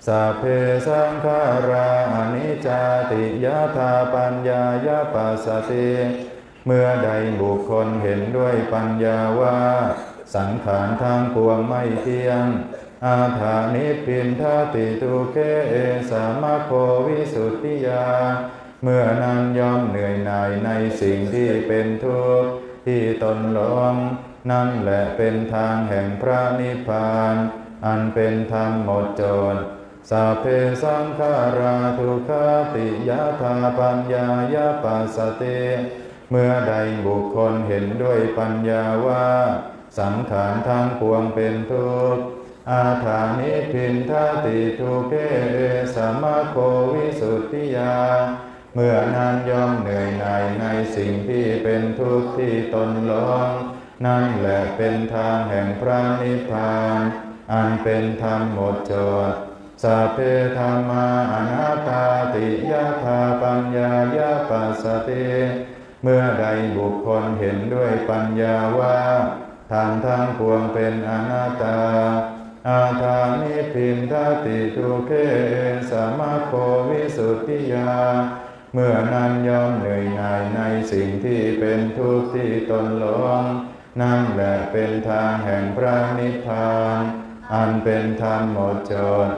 สัพเพสังขาราอนิจจติยถาปัญญายปัสสติเมื่อใดบุคคลเห็นด้วยปัญญาว่าสังขารทั้งปวงไม่เที่ยงอาถานิพพินทติทุเคเอสามะโควิสุทธิยาเมื่อนั้นย่อมเหนื่อยหน่ายในสิ่งที่เป็นทุกข์ที่ตนหลงนั่นแหละเป็นทางแห่งพระนิพพานอันเป็นธรรมหมดจดสัพเพสังขาราทุกขติยถาปัญญายปัสสติเมื่อใดบุคคลเห็นด้วยปัญญาว่าสังขารทั้งปวงเป็นทุกข์อาถานิพพินทติทุเคสมะโควิสุทธิยาเมื่อนั้นย่อมเหนื่อยหน่ายในสิ่งที่เป็นทุกข์ที่ตนหลงนั่นแหละเป็นทางแห่งพระนิพพานอันเป็นธรรมหมดจดสัพเพธัมมาอนัตตาติยถาปัญญายปัสสติเมื่อใดบุคคลเห็นด้วยปัญญาว่าธรรมทั้งปวงเป็นอนัตตาอาถานิพพินทติทุเคสมะโควิสุทธิยาเมื่อนั้นย่อมเหนื่อยหน่ายในสิ่งที่เป็นทุกข์ที่ตนหลงนั่นแหละเป็นทางแห่งพระนิพพานอันเป็นธรรมหมดจด